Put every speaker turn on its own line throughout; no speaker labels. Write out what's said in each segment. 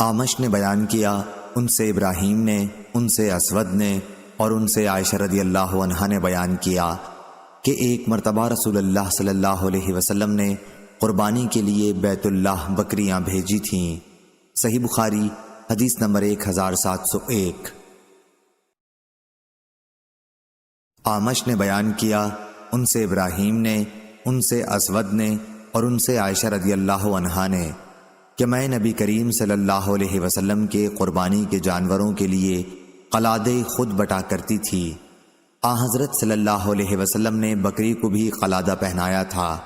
آمش نے بیان کیا، ان سے ابراہیم نے، ان سے اسود نے اور ان سے عائشہ رضی اللہ عنہا نے بیان کیا کہ ایک مرتبہ رسول اللہ صلی اللہ علیہ وسلم نے قربانی کے لیے بیت اللہ بکریاں بھیجی تھیں۔ صحیح بخاری حدیث نمبر 1701۔ آمش نے بیان کیا، ان سے ابراہیم نے، ان سے اسود نے اور ان سے عائشہ رضی اللہ عنہا نے کہ میں نبی کریم صلی اللہ علیہ وسلم کے قربانی کے جانوروں کے لیے قلادے خود بٹا کرتی تھی۔ حضرت صلی اللہ علیہ وسلم نے بکری کو بھی قلادہ پہنایا تھا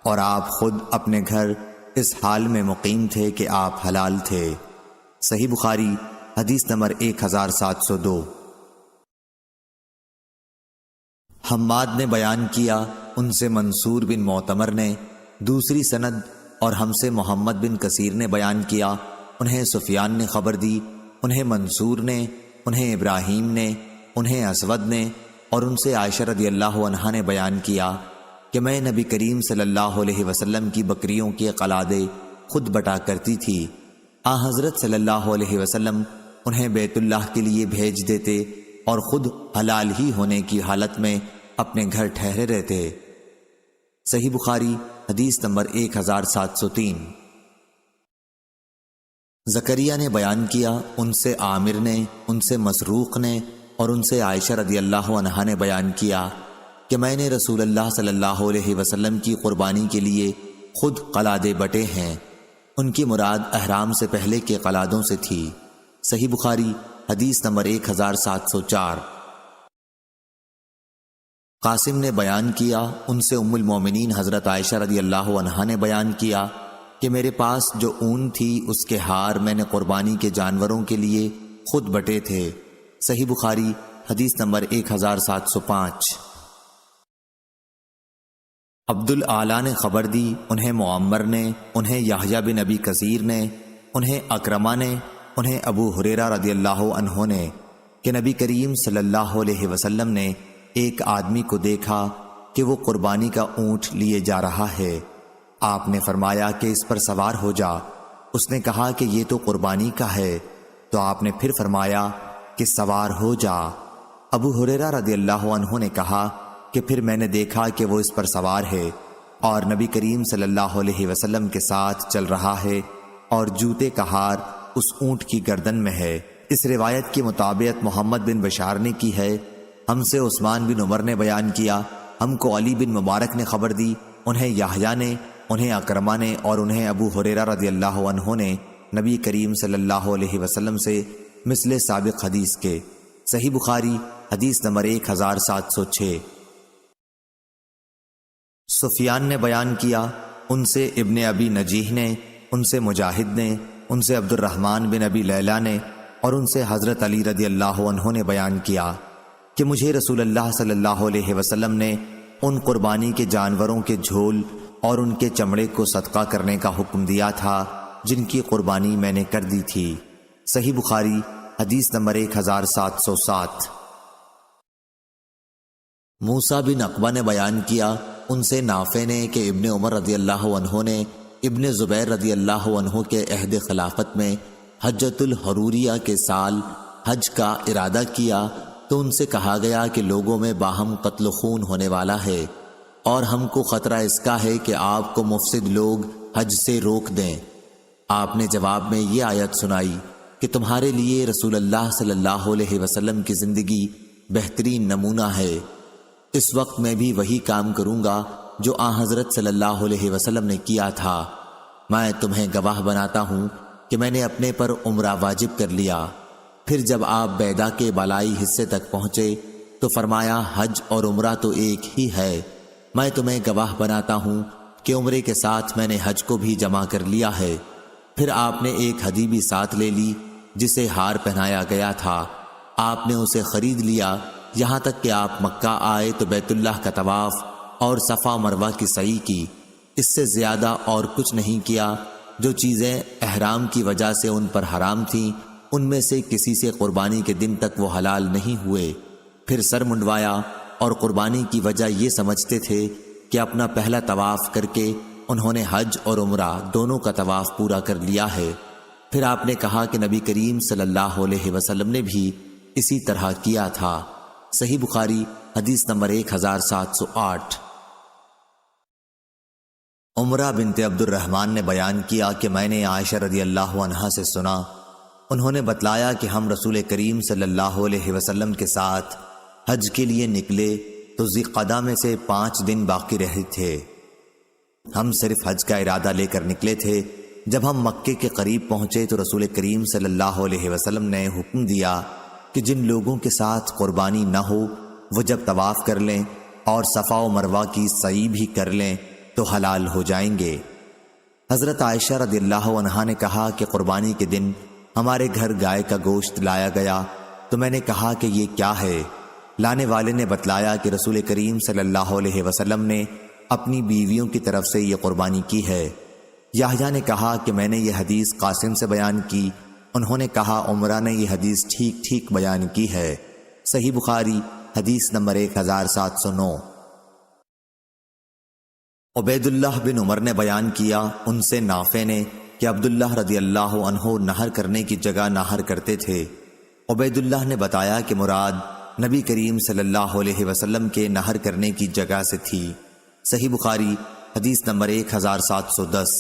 اور آپ خود اپنے گھر اس حال میں مقیم تھے کہ آپ حلال تھے۔ صحیح بخاری حدیث نمبر 1702۔ حماد نے بیان کیا، ان سے منصور بن معتمر نے، دوسری سند اور ہم سے محمد بن کثیر نے بیان کیا، انہیں سفیان نے خبر دی، انہیں منصور نے، انہیں ابراہیم نے، انہیں اسود نے اور ان سے عائشہ رضی اللہ عنہا نے بیان کیا کہ میں نبی کریم صلی اللہ علیہ وسلم کی بکریوں کے قلادے خود بٹا کرتی تھی۔ حضرت صلی اللہ علیہ وسلم انہیں بیت اللہ کے لیے بھیج دیتے اور خود حلال ہی ہونے کی حالت میں اپنے گھر ٹھہرے رہتے۔ صحیح بخاری حدیث نمبر 1703۔ زکریہ نے بیان کیا، ان سے عامر نے، ان سے مسروق نے اور ان سے عائشہ رضی اللہ عنہا نے بیان کیا کہ میں نے رسول اللہ صلی اللہ علیہ وسلم کی قربانی کے لیے خود قلادے بٹے ہیں۔ ان کی مراد احرام سے پہلے کے قلادوں سے تھی۔ صحیح بخاری حدیث نمبر 1704۔ قاسم نے بیان کیا، ان سے ام المومنین حضرت عائشہ رضی اللہ عنہا نے بیان کیا کہ میرے پاس جو اون تھی اس کے ہار میں نے قربانی کے جانوروں کے لیے خود بٹے تھے۔ صحیح بخاری حدیث نمبر 1705۔ عبد الاعلیٰ نے خبر دی، انہیں معمر نے، انہیں یحییٰ بن ابی کثیر نے، انہیں اکرمہ نے، انہیں ابو ہریرہ رضی اللہ عنہ نے کہ نبی کریم صلی اللہ علیہ وسلم نے ایک آدمی کو دیکھا کہ وہ قربانی کا اونٹ لیے جا رہا ہے۔ آپ نے فرمایا کہ اس پر سوار ہو جا۔ اس نے کہا کہ یہ تو قربانی کا ہے، تو آپ نے پھر فرمایا کہ سوار ہو جا۔ ابو ہریرہ رضی اللہ عنہ نے کہا کہ پھر میں نے دیکھا کہ وہ اس پر سوار ہے اور نبی کریم صلی اللہ علیہ وسلم کے ساتھ چل رہا ہے اور جوتے کا ہار اس اونٹ کی گردن میں ہے۔ اس روایت کی مطابقت محمد بن بشار نے کی ہے۔ ہم سے عثمان بن عمر نے بیان کیا، ہم کو علی بن مبارک نے خبر دی، انہیں یحییٰ نے، انہیں اکرمہ نے اور انہیں ابو ہریرہ رضی اللہ عنہ نے نبی کریم صلی اللہ علیہ وسلم سے مثل سابق حدیث کے۔ صحیح بخاری حدیث نمبر 1706۔ سفیان نے بیان کیا، ان سے ابن ابی نجیح نے، ان سے مجاہد نے، ان سے عبد الرحمن بن ابی لیلہ نے اور ان سے حضرت علی رضی اللہ عنہ نے بیان کیا کہ مجھے رسول اللہ صلی اللہ علیہ وسلم نے ان قربانی کے جانوروں کے جھول اور ان کے چمڑے کو صدقہ کرنے کا حکم دیا تھا جن کی قربانی میں نے کر دی تھی۔ صحیح بخاری حدیث نمبر 1707۔ موسیٰ بن عقبہ نے بیان کیا، ان سے نافع نے کہ ابن عمر رضی اللہ عنہ نے ابن زبیر رضی اللہ عنہ کے عہد خلافت میں حجۃ الحروریہ کے سال حج کا ارادہ کیا تو ان سے کہا گیا کہ لوگوں میں باہم قتل خون ہونے والا ہے اور ہم کو خطرہ اس کا ہے کہ آپ کو مفسد لوگ حج سے روک دیں۔ آپ نے جواب میں یہ آیت سنائی کہ تمہارے لیے رسول اللہ صلی اللہ علیہ وسلم کی زندگی بہترین نمونہ ہے۔ اس وقت میں بھی وہی کام کروں گا جو حضرت صلی اللہ علیہ وسلم نے کیا تھا۔ میں تمہیں گواہ بناتا ہوں کہ میں نے اپنے پر عمرہ واجب کر لیا۔ پھر جب آپ بیدا کے بالائی حصے تک پہنچے تو فرمایا حج اور عمرہ تو ایک ہی ہے۔ میں تمہیں گواہ بناتا ہوں کہ عمرے کے ساتھ میں نے حج کو بھی جمع کر لیا ہے۔ پھر آپ نے ایک ہدی بھی ساتھ لے لی جسے ہار پہنایا گیا تھا۔ آپ نے اسے خرید لیا یہاں تک کہ آپ مکہ آئے تو بیت اللہ کا طواف اور صفا مروہ کی سعی کی۔ اس سے زیادہ اور کچھ نہیں کیا۔ جو چیزیں احرام کی وجہ سے ان پر حرام تھیں ان میں سے کسی سے قربانی کے دن تک وہ حلال نہیں ہوئے۔ پھر سر منڈوایا اور قربانی کی وجہ یہ سمجھتے تھے کہ اپنا پہلا طواف کر کے انہوں نے حج اور عمرہ دونوں کا طواف پورا کر لیا ہے۔ پھر آپ نے کہا کہ نبی کریم صلی اللہ علیہ وسلم نے بھی اسی طرح کیا تھا۔ صحیح بخاری حدیث نمبر 1708۔ عمرہ بنت عبد الرحمن نے بیان کیا کہ میں نے عائشہ رضی اللہ عنہا سے سنا، انہوں نے بتلایا کہ ہم رسول کریم صلی اللہ علیہ وسلم کے ساتھ حج کے لیے نکلے تو ذی القعدہ میں سے 5 دن باقی رہے تھے۔ ہم صرف حج کا ارادہ لے کر نکلے تھے۔ جب ہم مکے کے قریب پہنچے تو رسول کریم صلی اللہ علیہ وسلم نے حکم دیا کہ جن لوگوں کے ساتھ قربانی نہ ہو وہ جب طواف کر لیں اور صفا و مروہ کی سعی بھی کر لیں تو حلال ہو جائیں گے۔ حضرت عائشہ رضی اللہ عنہا نے کہا کہ قربانی کے دن ہمارے گھر گائے کا گوشت لایا گیا تو میں نے کہا کہ یہ کیا ہے؟ لانے والے نے بتلایا کہ رسول کریم صلی اللہ علیہ وسلم نے اپنی بیویوں کی طرف سے یہ قربانی کی ہے۔ یحییٰ نے کہا کہ میں نے یہ حدیث قاسم سے بیان کی، انہوں نے کہا عمرہ نے یہ حدیث ٹھیک بیان کی ہے۔ صحیح بخاری حدیث نمبر 1709۔ عبید اللہ بن عمر نے بیان کیا، ان سے نافع نے کہ عبداللہ رضی اللہ عنہ نہر کرنے کی جگہ نہر کرتے تھے۔ عبید اللہ نے بتایا کہ مراد نبی کریم صلی اللہ علیہ وسلم کے نہر کرنے کی جگہ سے تھی۔ صحیح بخاری حدیث نمبر 1710۔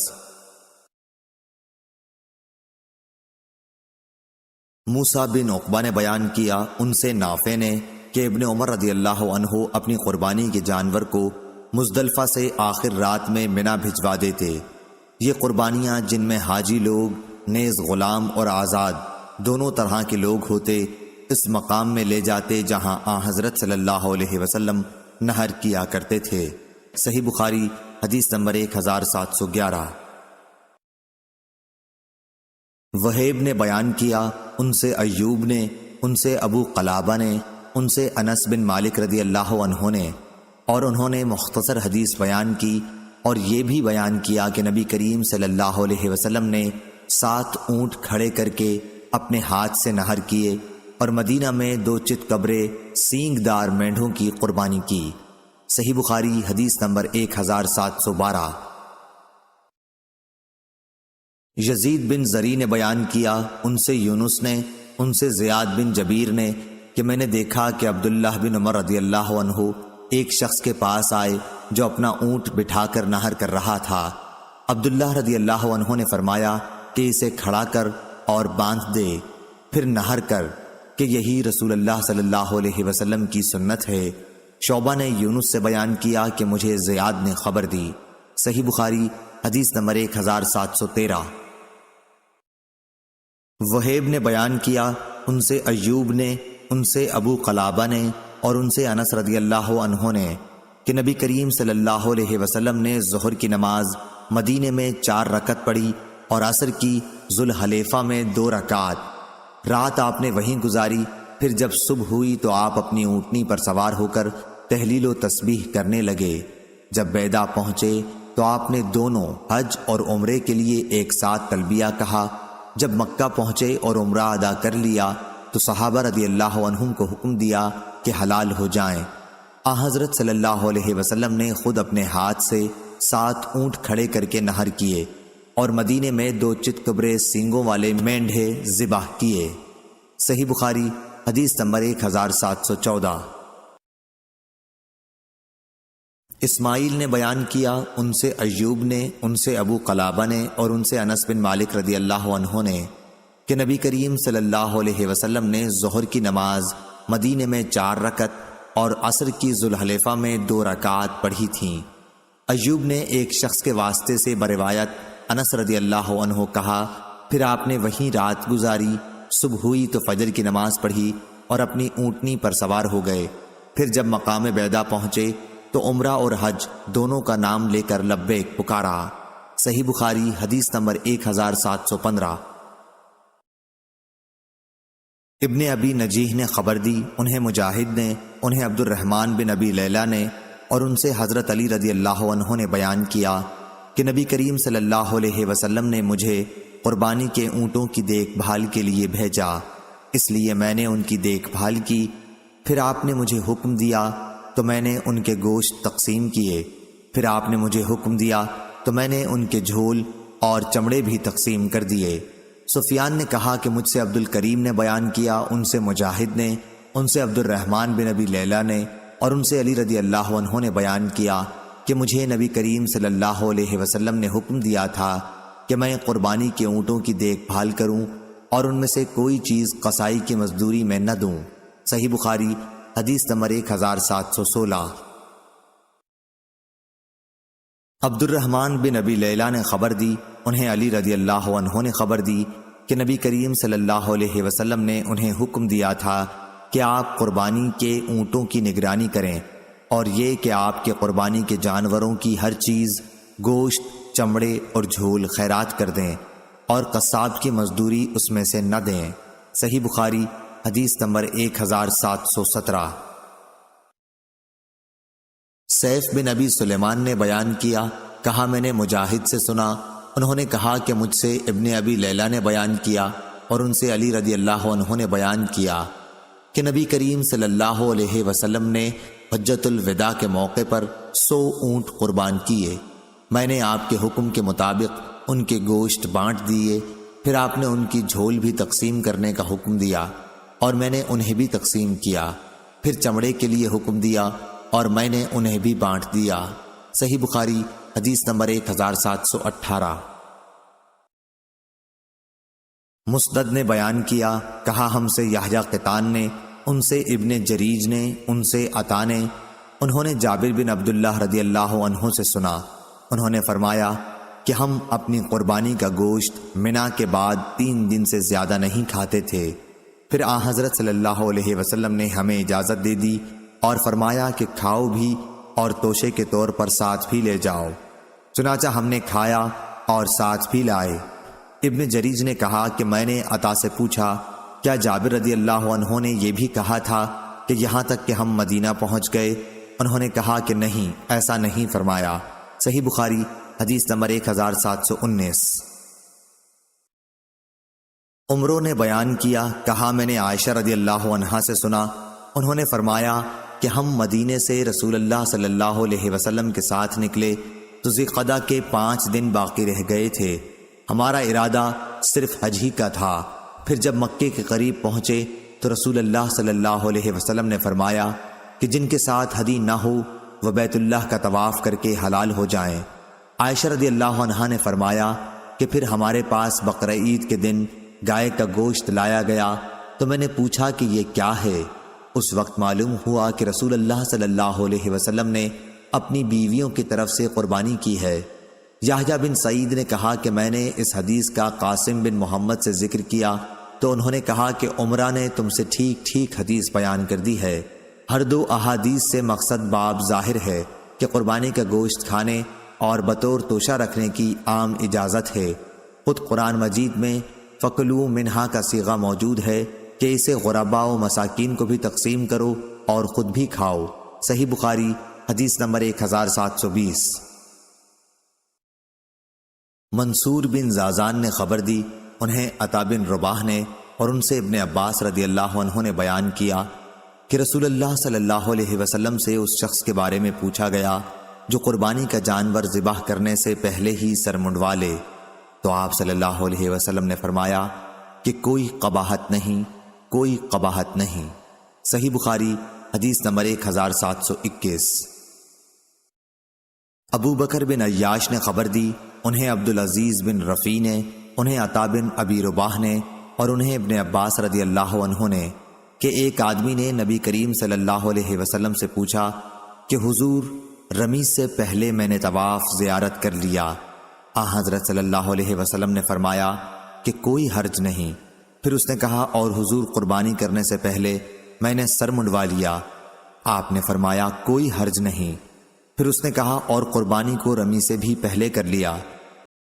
موسیٰ بن عقبہ نے بیان کیا، ان سے نافع نے کہ ابن عمر رضی اللہ عنہ اپنی قربانی کے جانور کو مزدلفہ سے آخر رات میں منی بھجوا دیتے۔ یہ قربانیاں جن میں حاجی لوگ نیز غلام اور آزاد دونوں طرح کے لوگ ہوتے اس مقام میں لے جاتے جہاں حضرت صلی اللہ علیہ وسلم نہر کیا کرتے تھے۔ صحیح بخاری حدیث نمبر 1711۔ وہیب نے بیان کیا، ان سے ایوب نے، ان سے ابو قلابہ نے، ان سے انس بن مالک رضی اللہ عنہ نے، اور انہوں نے مختصر حدیث بیان کی اور یہ بھی بیان کیا کہ نبی کریم صلی اللہ علیہ وسلم نے 7 اونٹ کھڑے کر کے اپنے ہاتھ سے نہر کیے اور مدینہ میں 2 چت قبرے سینگ دار مینڈھوں کی قربانی کی۔ صحیح بخاری حدیث نمبر 1712۔ یزید بن زری نے بیان کیا، ان سے یونس نے، ان سے زیاد بن جبیر نے کہ میں نے دیکھا کہ عبداللہ بن عمر رضی اللہ عنہ ایک شخص کے پاس آئے جو اپنا اونٹ بٹھا کر نہر کر رہا تھا۔ عبداللہ رضی اللہ عنہ نے فرمایا کہ اسے کھڑا کر اور باندھ دے، پھر نہر کر، کہ یہی رسول اللہ صلی اللہ علیہ وسلم کی سنت ہے۔ شعبہ نے یونس سے بیان کیا کہ مجھے زیاد نے خبر دی۔ صحیح بخاری حدیث نمبر 1713۔ وہیب نے بیان کیا، ان سے ایوب نے، ان سے ابو قلابہ نے اور ان سے انس رضی اللہ عنہ نے کہ نبی کریم صلی اللہ علیہ وسلم نے ظہر کی نماز مدینے میں 4 رکعت پڑھی اور عصر کی ذوالحلیفہ میں 2 رکعت۔ رات آپ نے وہیں گزاری، پھر جب صبح ہوئی تو آپ اپنی اونٹنی پر سوار ہو کر تہلیل و تسبیح کرنے لگے۔ جب بیدا پہنچے تو آپ نے دونوں حج اور عمرے کے لیے ایک ساتھ تلبیہ کہا۔ جب مکہ پہنچے اور عمرہ ادا کر لیا تو صحابہ رضی اللہ عنہم کو حکم دیا کہ حلال ہو جائیں۔ حضرت صلی اللہ علیہ وسلم نے خود اپنے ہاتھ سے 7 اونٹ کھڑے کر کے نہر کیے اور مدینے میں 2 چت قبرے سینگوں والے مینڈھے ذبح کیے۔ صحیح بخاری حدیث نمبر 1714۔ اسماعیل نے بیان کیا، ان سے ایوب نے، ان سے ابو قلابہ نے اور ان سے انس بن مالک رضی اللہ عنہ نے کہ نبی کریم صلی اللہ علیہ وسلم نے ظہر کی نماز مدینے میں 4 رکعت اور عصر کی ذوالحلیفہ میں 2 رکعات پڑھی تھیں۔ ایوب نے ایک شخص کے واسطے سے بروایت انس رضی اللہ عنہ کہا، پھر آپ نے وہیں رات گزاری، صبح ہوئی تو فجر کی نماز پڑھی اور اپنی اونٹنی پر سوار ہو گئے۔ پھر جب مقام بیدا پہنچے تو عمرہ اور حج دونوں کا نام لے کر لبیک پکارا۔ صحیح بخاری حدیث نمبر 1715۔ ابن ابی نجیح نے خبر دی، انہیں مجاہد نے، انہیں عبد الرحمن بن ابی لیلہ نے اور ان سے حضرت علی رضی اللہ عنہ نے بیان کیا کہ نبی کریم صلی اللہ علیہ وسلم نے مجھے قربانی کے اونٹوں کی دیکھ بھال کے لیے بھیجا، اس لیے میں نے ان کی دیکھ بھال کی۔ پھر آپ نے مجھے حکم دیا تو میں نے ان کے گوشت تقسیم کیے، پھر آپ نے مجھے حکم دیا تو میں نے ان کے جھول اور چمڑے بھی تقسیم کر دیے۔ سفیان نے کہا کہ مجھ سے عبد الکریم نے بیان کیا، ان سے مجاہد نے، ان سے عبد الرحمن بن ابی لیلہ نے، اور ان سے علی رضی اللہ عنہ نے بیان کیا کہ مجھے نبی کریم صلی اللہ علیہ وسلم نے حکم دیا تھا کہ میں قربانی کے اونٹوں کی دیکھ بھال کروں اور ان میں سے کوئی چیز قصائی کی مزدوری میں نہ دوں۔ صحیح بخاری حدیث نمبر 1716۔ عبد الرحمن بن ابی لیلہ نے خبر دی، انہیں علی رضی اللہ عنہ نے خبر دی کہ نبی کریم صلی اللہ علیہ وسلم نے انہیں حکم دیا تھا کہ آپ قربانی کے اونٹوں کی نگرانی کریں، اور یہ کہ آپ کے قربانی کے جانوروں کی ہر چیز، گوشت، چمڑے اور جھول خیرات کر دیں، اور قصاب کی مزدوری اس میں سے نہ دیں۔ صحیح بخاری حدیث نمبر 1717۔ سیف بن ابی سلیمان نے بیان کیا، کہا میں نے مجاہد سے سنا، انہوں نے کہا کہ مجھ سے ابن ابی لیلہ نے بیان کیا اور ان سے علی رضی اللہ عنہ نے بیان کیا کہ نبی کریم صلی اللہ علیہ وسلم نے حجۃ الوداع کے موقع پر 100 اونٹ قربان کیے۔ میں نے آپ کے حکم کے مطابق ان کے گوشت بانٹ دیے، پھر آپ نے ان کی جھول بھی تقسیم کرنے کا حکم دیا اور میں نے انہیں بھی تقسیم کیا، پھر چمڑے کے لیے حکم دیا اور میں نے انہیں بھی بانٹ دیا۔ صحیح بخاری حدیث نمبر 1718۔ مسدد نے بیان کیا، کہا ہم سے یحییٰ قطان نے، ان سے ابن جریج نے، ان سے عطا نے، انہوں نے جابر بن عبداللہ رضی اللہ عنہ سے سنا، انہوں نے فرمایا کہ ہم اپنی قربانی کا گوشت منا کے بعد 3 دن سے زیادہ نہیں کھاتے تھے، پھر آن حضرت صلی اللہ علیہ وسلم نے ہمیں اجازت دے دی اور فرمایا کہ کھاؤ بھی اور توشے کے طور پر ساتھ بھی لے جاؤ، چنانچہ ہم نے کھایا اور ساتھ بھی لائے۔ ابن جریج نے کہا کہ میں نے عطا سے پوچھا، کیا جابر رضی اللہ عنہ نے یہ بھی کہا تھا کہ یہاں تک کہ ہم مدینہ پہنچ گئے؟ انہوں نے کہا کہ نہیں، ایسا نہیں فرمایا۔ صحیح بخاری حدیث نمبر 1719۔ عمرو نے بیان کیا، کہا میں نے عائشہ رضی اللہ عنہا سے سنا، انہوں نے فرمایا کہ ہم مدینے سے رسول اللہ صلی اللہ علیہ وسلم کے ساتھ نکلے تو ذوالقعدہ کے 5 دن باقی رہ گئے تھے، ہمارا ارادہ صرف حج ہی کا تھا۔ پھر جب مکے کے قریب پہنچے تو رسول اللہ صلی اللہ علیہ وسلم نے فرمایا کہ جن کے ساتھ ہدی نہ ہو وہ بیت اللہ کا طواف کر کے حلال ہو جائیں۔ عائشہ رضی اللہ عنہا نے فرمایا کہ پھر ہمارے پاس بقرہ عید کے دن گائے کا گوشت لایا گیا تو میں نے پوچھا کہ یہ کیا ہے؟ اس وقت معلوم ہوا کہ رسول اللہ صلی اللہ علیہ وسلم نے اپنی بیویوں کی طرف سے قربانی کی ہے۔ یحییٰ بن سعید نے کہا کہ میں نے اس حدیث کا قاسم بن محمد سے ذکر کیا تو انہوں نے کہا کہ عمرہ نے تم سے ٹھیک ٹھیک حدیث بیان کر دی ہے۔ ہر 2 احادیث سے مقصد باب ظاہر ہے کہ قربانی کا گوشت کھانے اور بطور توشہ رکھنے کی عام اجازت ہے۔ خود قرآن مجید میں فَكُلُوا مِنْهَا کا صیغہ موجود ہے کہ اسے غرباء و مساکین کو بھی تقسیم کرو اور خود بھی کھاؤ۔ صحیح بخاری حدیث نمبر 1720۔ منصور بن زازان نے خبر دی، انہیں عطا بن رباح نے اور ان سے ابن عباس رضی اللہ عنہ نے بیان کیا کہ رسول اللہ صلی اللہ علیہ وسلم سے اس شخص کے بارے میں پوچھا گیا جو قربانی کا جانور ذبح کرنے سے پہلے ہی سر منڈوا لے، تو آپ صلی اللہ علیہ وسلم نے فرمایا کہ کوئی قباحت نہیں، کوئی قباحت نہیں۔ صحیح بخاری حدیث نمبر 1721۔ ابو بکر بن عیاش نے خبر دی، انہیں عبدالعزیز بن رفیع نے، انہیں عطا بن ابی رباح نے اور انہیں ابن عباس رضی اللہ عنہ نے کہ ایک آدمی نے نبی کریم صلی اللہ علیہ وسلم سے پوچھا کہ حضور رمی سے پہلے میں نے طواف زیارت کر لیا۔ حضرت صلی اللہ علیہ وسلم نے فرمایا کہ کوئی حرج نہیں۔ پھر اس نے کہا اور حضور قربانی کرنے سے پہلے میں نے سر منڈوا لیا۔ آپ نے فرمایا کوئی حرج نہیں۔ پھر اس نے کہا اور قربانی کو رمی سے بھی پہلے کر لیا۔